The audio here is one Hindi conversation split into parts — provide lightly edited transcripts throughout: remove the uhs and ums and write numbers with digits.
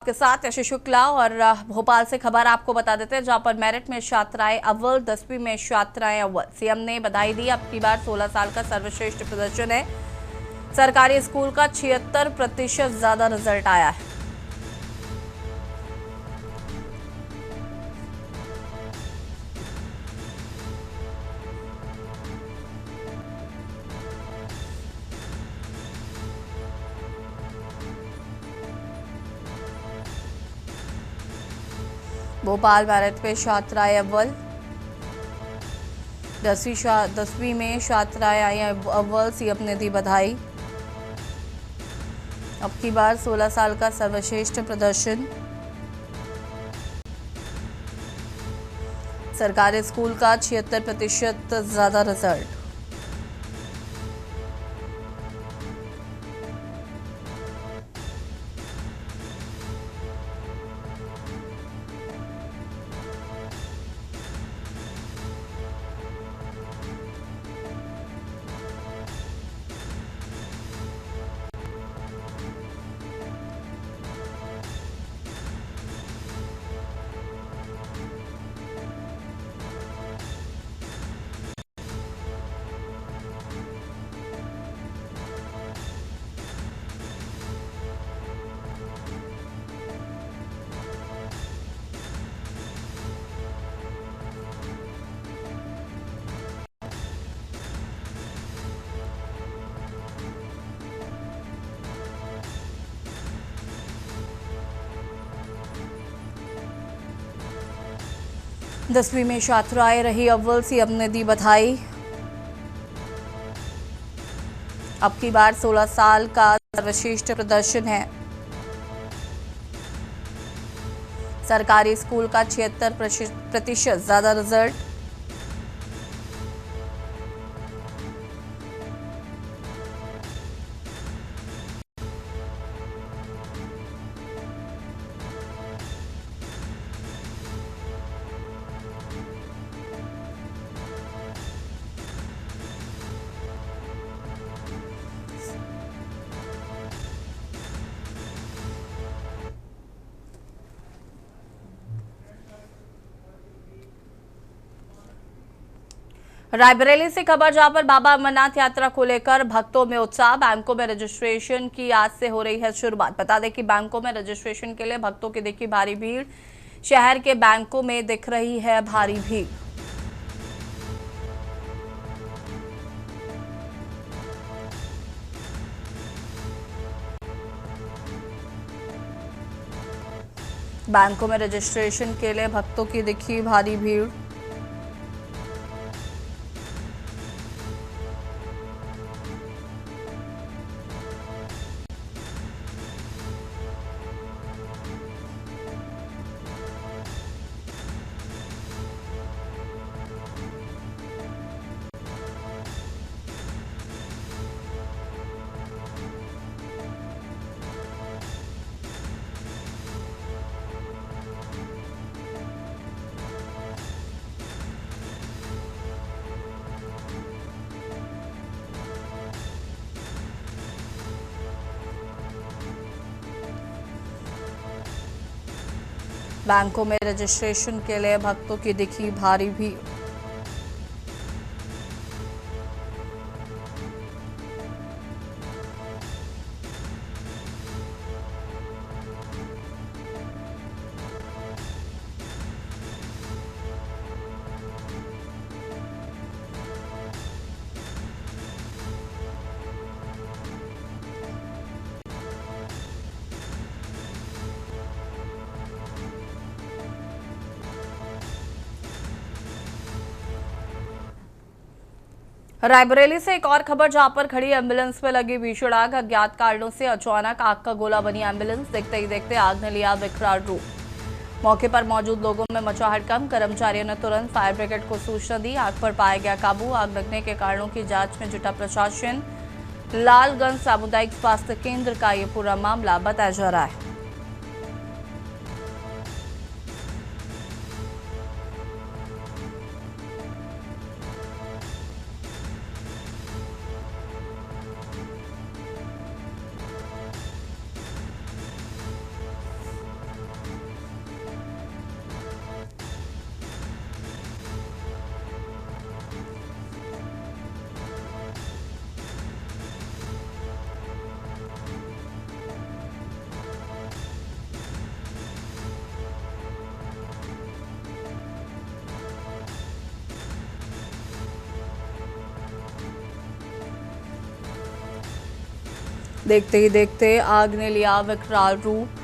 आपके साथ यशस्वी शुक्ला और भोपाल से खबर आपको बता देते हैं, जहां पर मेरिट में छात्राएं अव्वल, 10वीं में छात्राएं अव्वल। सीएम ने बधाई दी। अब की बार 16 साल का सर्वश्रेष्ठ प्रदर्शन है। सरकारी स्कूल का 76% ज्यादा रिजल्ट आया है। भोपाल मेरिट में छात्राएं अव्वल, 10वीं में छात्राएं आई अव्वल। सीएम ने दी बधाई। अब की बार 16 साल का सर्वश्रेष्ठ प्रदर्शन। सरकारी स्कूल का 76% ज्यादा रिजल्ट। दसवीं में छात्राएं रही अव्वल। सीएम ने दी बधाई। अब की बार 16 साल का सर्वश्रेष्ठ प्रदर्शन है। सरकारी स्कूल का 76% ज्यादा रिजल्ट। रायबरेली से खबर, जहां पर बाबा अमरनाथ यात्रा को लेकर भक्तों में उत्साह। बैंकों में रजिस्ट्रेशन की आज से हो रही है शुरुआत। बता दें कि बैंकों में रजिस्ट्रेशन के लिए भक्तों की दिखी भारी भीड़। शहर के बैंकों में दिख रही है भारी भीड़। बैंकों में रजिस्ट्रेशन के लिए भक्तों की दिखी भारी भीड़। बैंकों में रजिस्ट्रेशन के लिए भक्तों की दिखी भारी भीड़। रायबरेली से एक और खबर, जहां पर खड़ी एम्बुलेंस में लगी भीषण आग। अज्ञात कारणों से अचानक आग का गोला बनी एम्बुलेंस। देखते ही देखते आग ने लिया विकराल रूप। मौके पर मौजूद लोगों में मचा हड़कंप। कर्मचारियों ने तुरंत फायर ब्रिगेड को सूचना दी। आग पर पाया गया काबू। आग लगने के कारणों की जांच में जुटा प्रशासन। लालगंज सामुदायिक स्वास्थ्य केंद्र का ये पूरा मामला बताया जा रहा है। देखते ही देखते आग ने लिया विकराल रूप।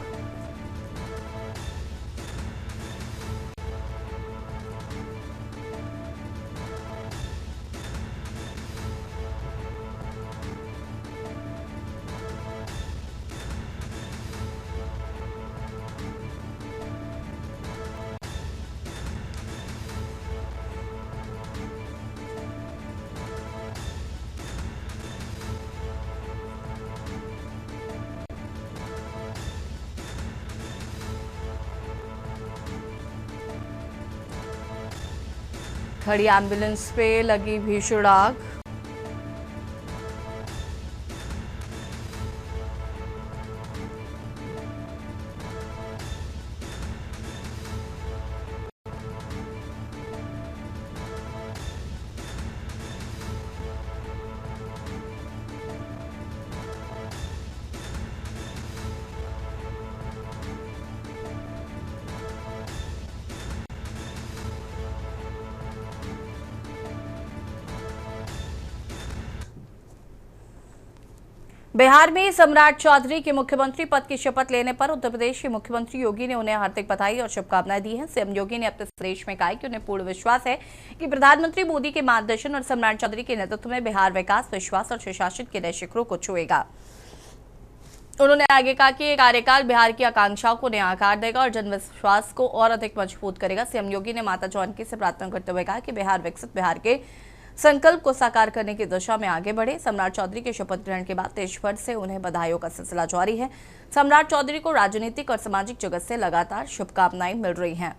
खड़ी एम्बुलेंस पे लगी भीषण आग। बिहार में सम्राट चौधरी के मुख्यमंत्री पद की शपथ लेने पर उत्तर प्रदेश के मुख्यमंत्री योगी ने उन्हें हार्दिक बधाई और शुभकामनाएं दी हैं। सीएम योगी ने अपने संदेश में कहा कि उन्हें पूर्ण विश्वास है कि प्रधानमंत्री मोदी के मार्गदर्शन और सम्राट चौधरी के नेतृत्व में बिहार विकास, विश्वास और सुशासन के नए शिखरों को छुएगा। उन्होंने आगे कहा कि ये कार्यकाल बिहार की आकांक्षाओं को नया आकार देगा और जनविश्वास को और अधिक मजबूत करेगा। सीएम योगी ने माता जानकी से प्रार्थना करते हुए कहा कि बिहार विकसित बिहार के संकल्प को साकार करने की दिशा में आगे बढ़े। सम्राट चौधरी के शपथ ग्रहण के बाद देश भर से उन्हें बधाइयों का सिलसिला जारी है। सम्राट चौधरी को राजनीतिक और सामाजिक जगत से लगातार शुभकामनाएं मिल रही हैं।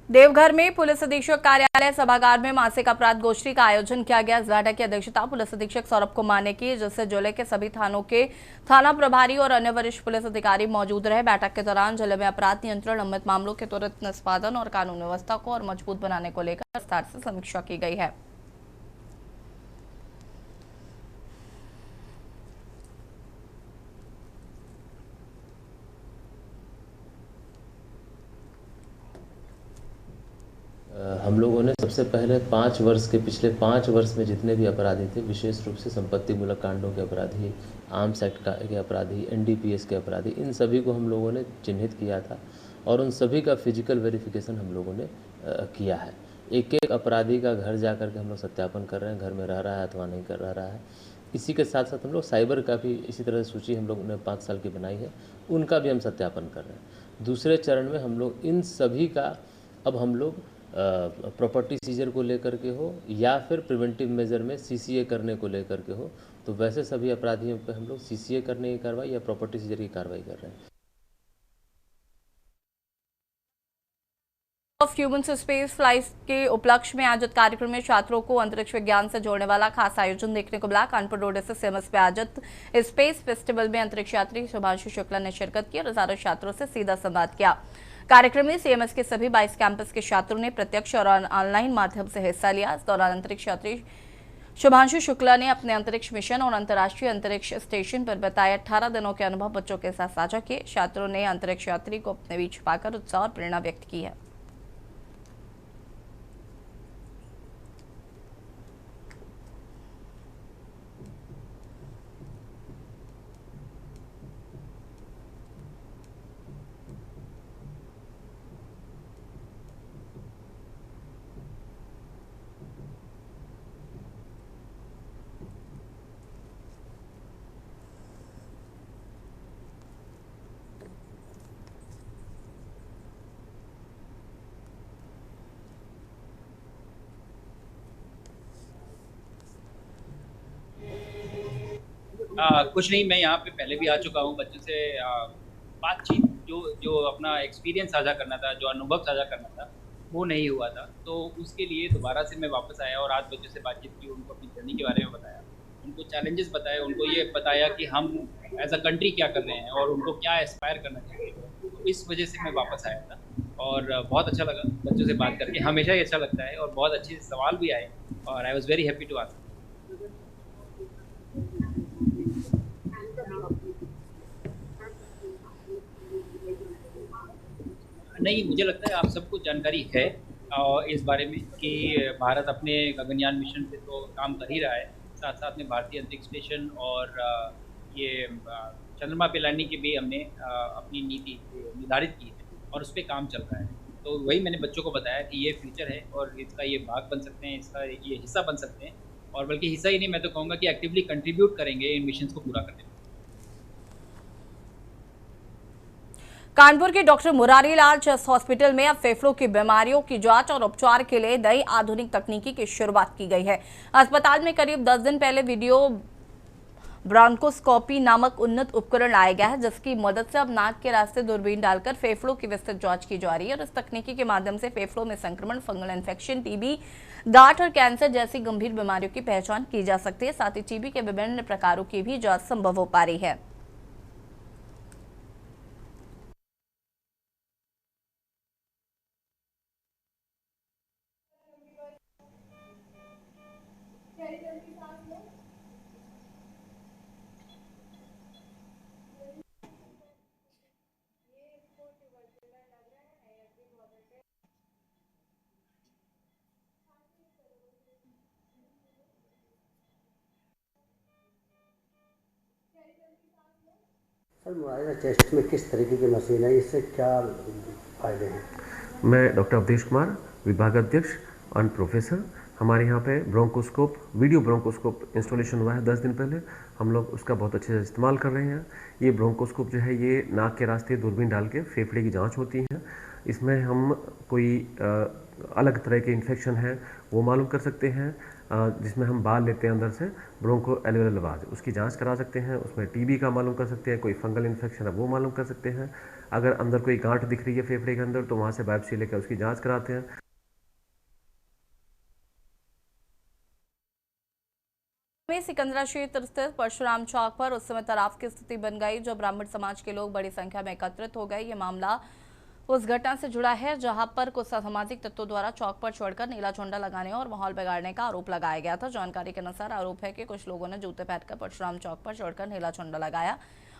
देवघर में पुलिस अधीक्षक कार्यालय सभागार में मासिक अपराध गोष्ठी का आयोजन किया गया। इस बैठक की अध्यक्षता पुलिस अधीक्षक सौरभ कुमार ने की, जिससे जिले के सभी थानों के थाना प्रभारी और अन्य वरिष्ठ पुलिस अधिकारी मौजूद रहे। बैठक के दौरान जिले में अपराध नियंत्रण, लंबित मामलों के त्वरित निष्पादन और कानून व्यवस्था को और मजबूत बनाने को लेकर विस्तार से समीक्षा की गई है। हम लोगों ने सबसे पहले 5 वर्ष के पिछले 5 वर्ष में जितने भी अपराधी थे, विशेष रूप से संपत्ति मूलक कांडों के अपराधी, आर्म्स एक्ट के अपराधी, एनडीपीएस के अपराधी, इन सभी को हम लोगों ने चिन्हित किया था और उन सभी का फिजिकल वेरिफिकेशन हम लोगों ने किया है। एक एक अपराधी का घर जा कर के हम लोग सत्यापन कर रहे हैं, घर में रह रहा है अथवा नहीं कर रहा है। इसी के साथ साथ हम लोग साइबर का भी इसी तरह सूची हम लोग ने 5 साल की बनाई है, उनका भी हम सत्यापन कर रहे हैं। दूसरे चरण में हम लोग इन सभी का अब हम लोग प्रॉपर्टी सीजर को लेकर के हो या फिर प्रिवेंटिव मेजर में सीसीए करने को लेकर के हो, तो वैसे सभी अपराधियों पे हम लोग सीसीए करने की कार्रवाई या प्रॉपर्टी सीजर की कार्रवाई कर रहे हैं। ऑफ ह्यूमन स्पेस फ्लाइट के उपलक्ष्य में आयोजित कार्यक्रम में छात्रों को अंतरिक्ष विज्ञान से जोड़ने वाला खास आयोजन देखने को मिला। कानपुर रोड स्थित सीएमएस पे आयोजित स्पेस फेस्टिवल में अंतरिक्ष यात्री शुभांशु शुक्ला ने शिरकत की और हजारों छात्रों से सीधा संवाद किया। कार्यक्रम में सीएमएस के सभी 22 कैंपस के छात्रों ने प्रत्यक्ष और ऑनलाइन माध्यम से हिस्सा लिया। इस दौरान अंतरिक्ष यात्री शुभांशु शुक्ला ने अपने अंतरिक्ष मिशन और अंतर्राष्ट्रीय अंतरिक्ष स्टेशन पर बताए 18 दिनों के अनुभव बच्चों के साथ साझा किए। छात्रों ने अंतरिक्ष यात्री को अपने बीच पाकर उत्साह और प्रेरणा व्यक्त की है। कुछ नहीं, मैं यहाँ पे पहले भी आ चुका हूँ। बच्चों से बातचीत, जो जो अपना एक्सपीरियंस साझा करना था, जो अनुभव साझा करना था, वो नहीं हुआ था। तो उसके लिए दोबारा से मैं वापस आया और आज बच्चों से बातचीत की, उनको अपनी जर्नी के बारे में बताया, उनको चैलेंजेस बताए, उनको ये बताया कि हम एज अ कंट्री क्या कर रहे हैं और उनको क्या एस्पायर करना चाहिए। तो इस वजह से मैं वापस आया था और बहुत अच्छा लगा बच्चों से बात करके। हमेशा ही अच्छा लगता है और बहुत अच्छे सवाल भी आए और I was very happy to answer. नहीं, मुझे लगता है आप सबको जानकारी है इस बारे में कि भारत अपने गगनयान मिशन पे तो काम कर ही रहा है। साथ-साथ में भारतीय अंतरिक्ष स्टेशन और ये चंद्रमा पे लैंडिंग की भी हमने अपनी नीति निर्धारित की है और उस पे काम चल रहा है। तो वही मैंने बच्चों को बताया कि ये फ्यूचर है और इसका ये भाग बन सकते हैं, इसका ये हिस्सा बन सकते हैं और बल्कि हिस्सा ही नहीं, मैं तो कहूँगा कि एक्टिवली कंट्रीब्यूट करेंगे इन मिशंस को पूरा करने में। कानपुर के doctor Murari Lal chest hospital में अब फेफड़ों की बीमारियों की जांच और उपचार के लिए नई आधुनिक तकनीकी की शुरुआत की गई है। अस्पताल में करीब 10 दिन पहले वीडियो ब्रोंकोस्कोपी नामक उन्नत उपकरण लाया गया है, जिसकी मदद से अब नाक के रास्ते दूरबीन डालकर फेफड़ों की विस्तृत जांच की जा रही है और इस तकनीकी के माध्यम से फेफड़ों में संक्रमण, फंगल इन्फेक्शन, टीबी, गांठ और कैंसर जैसी गंभीर बीमारियों की पहचान की जा सकती है। साथ ही टीबी के विभिन्न प्रकारों की भी जांच संभव हो पा रही है। सर, मुआयना चेस्ट में किस तरीके की मशीन है, इससे क्या फायदे हैं? मैं डॉक्टर अवधेश कुमार, विभागाध्यक्ष एंड प्रोफेसर। हमारे यहाँ पे ब्रोंकोस्कोप, वीडियो ब्रोंकोस्कोप इंस्टॉलेशन हुआ है 10 दिन पहले। हम लोग उसका बहुत अच्छे से इस्तेमाल कर रहे हैं। ये ब्रोंकोस्कोप जो है, ये नाक के रास्ते दूरबीन डाल के फेफड़े की जांच होती है। इसमें हम कोई अलग तरह के इन्फेक्शन है वो मालूम कर सकते हैं, जिसमें हम बाल लेते हैं अंदर से, ब्रोंको एल्वेओलर वाज, उसकी जांच करा सकते हैं। उसमें टीबी का मालूम कर सकते हैं, कोई फंगल इन्फेक्शन है वो मालूम कर सकते हैं। अगर अंदर कोई गांठ दिख रही है फेफड़े के अंदर, तो वहाँ से बायोप्सी लेकर उसकी जांच कराते हैं। में सिकंदरा क्षेत्र स्थित परशुराम चौक पर उस समय तनाव की स्थिति बन गई जब ब्राह्मण समाज के लोग बड़ी संख्या में एकत्रित हो गए। ये मामला उस घटना से जुड़ा है जहां पर कुछ असामाजिक तत्वों द्वारा चौक पर चढ़कर नीला झंडा लगाने और माहौल बिगाड़ने का आरोप लगाया गया था। जानकारी के अनुसार आरोप है कि कुछ लोगों ने जूते पहनकर परशुराम चौक पर चढ़कर नीला झंडा लगाया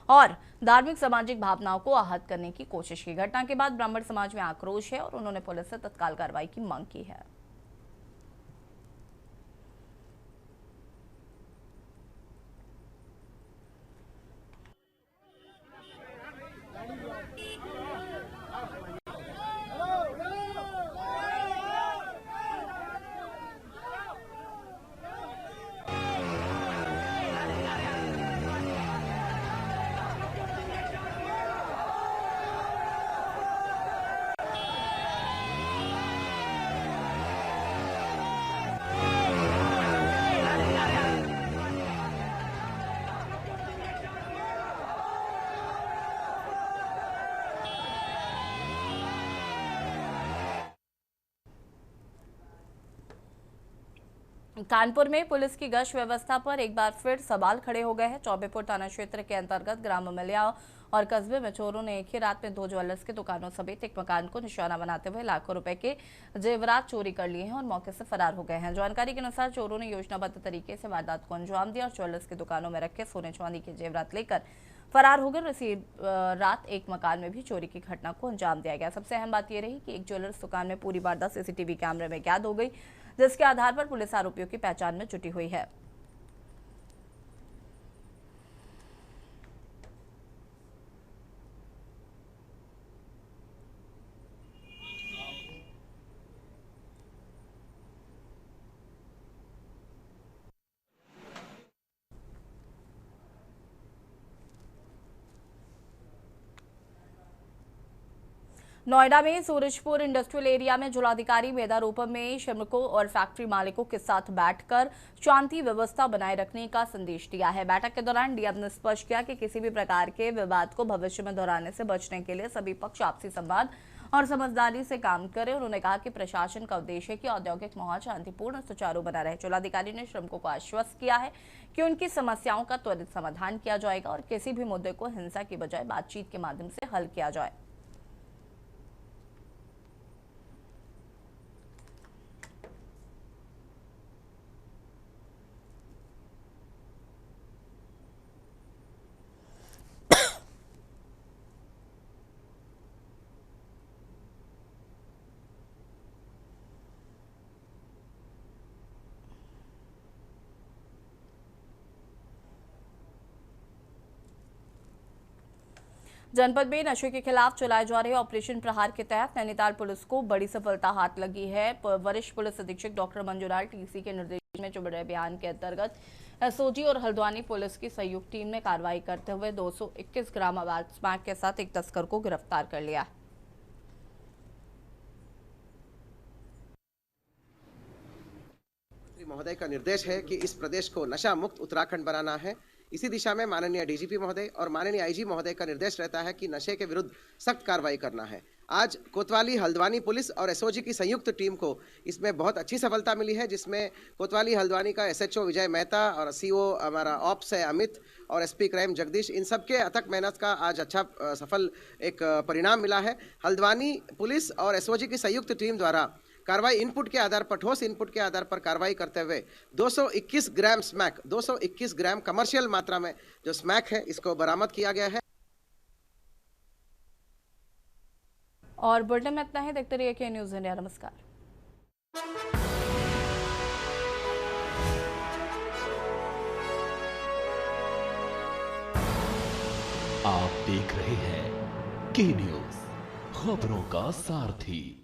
और धार्मिक सामाजिक भावनाओं को आहत करने की कोशिश की। घटना के बाद ब्राह्मण समाज में आक्रोश है और उन्होंने पुलिस से तत्काल कार्रवाई की मांग की है। कानपुर में पुलिस की गश्त व्यवस्था पर एक बार फिर सवाल खड़े हो गए हैं। चौबेपुर थाना क्षेत्र के अंतर्गत ग्राम अमलिया और कस्बे में चोरों ने एक ही रात में 2 ज्वेलर्स की दुकानों समेत एक मकान को निशाना बनाते हुए लाखों रुपए के जेवरात चोरी कर लिए हैं और मौके से फरार हो गए हैं। जानकारी के अनुसार चोरों ने योजनाबद्ध तरीके से वारदात को अंजाम दिया और ज्वेलर्स की दुकानों में रखे सोने चांदी के जेवरात लेकर फरार हो गए। इसी रात एक मकान में भी चोरी की घटना को अंजाम दिया गया। सबसे अहम बात यह रही कि एक ज्वेलर्स दुकान में पूरी वारदात सीसीटीवी कैमरे में कैद हो गई, जिसके आधार पर पुलिस आरोपियों की पहचान में जुटी हुई है। नोएडा में सूरजपुर इंडस्ट्रियल एरिया में जिलाधिकारी मेधारूपम में श्रमिकों और फैक्ट्री मालिकों के साथ बैठकर शांति व्यवस्था बनाए रखने का संदेश दिया है। बैठक के दौरान डीएम ने स्पष्ट किया कि किसी भी प्रकार के विवाद को भविष्य में दोहराने से बचने के लिए सभी पक्ष आपसी संवाद और समझदारी से काम करें। उन्होंने कहा कि प्रशासन का उद्देश्य है कि औद्योगिक माहौल शांतिपूर्ण और सुचारू बना रहे। जिलाधिकारी ने श्रमिकों को आश्वस्त किया है कि उनकी समस्याओं का त्वरित समाधान किया जाएगा और किसी भी मुद्दे को हिंसा की बजाय बातचीत के माध्यम से हल किया जाए। जनपद में नशे के खिलाफ चलाए जा रहे ऑपरेशन प्रहार के तहत नैनीताल पुलिस को बड़ी सफलता हाथ लगी है। वरिष्ठ पुलिस अधीक्षक डॉक्टर मंजूलाल टीसी के निर्देश में चल रहे अभियान के अंतर्गत एसओजी और हल्द्वानी पुलिस की संयुक्त टीम ने कार्रवाई करते हुए 221 ग्राम अवैध स्मैक के साथ एक तस्कर को गिरफ्तार कर लिया। महोदय का निर्देश है कि इस प्रदेश को नशा मुक्त उत्तराखंड बनाना है। इसी दिशा में माननीय डीजीपी महोदय और माननीय आईजी महोदय का निर्देश रहता है कि नशे के विरुद्ध सख्त कार्रवाई करना है। आज कोतवाली हल्द्वानी पुलिस और एसओजी की संयुक्त टीम को इसमें बहुत अच्छी सफलता मिली है, जिसमें कोतवाली हल्द्वानी का एसएचओ विजय मेहता और सीओ हमारा ऑप्स है अमित और एसपी क्राइम जगदीश, इन सबके अथक मेहनत का आज अच्छा सफल एक परिणाम मिला है। हल्द्वानी पुलिस और एसओजी की संयुक्त टीम द्वारा कार्रवाई इनपुट के आधार पर ठोस इनपुट के आधार पर कार्रवाई करते हुए 221 ग्राम स्मैक 221 ग्राम कमर्शियल मात्रा में जो स्मैक है इसको बरामद किया गया है। और बुलेटिन में इतना ही। देखते रहिए के न्यूज़ इंडिया। नमस्कार। आप देख रहे हैं के न्यूज़, खबरों का सारथी।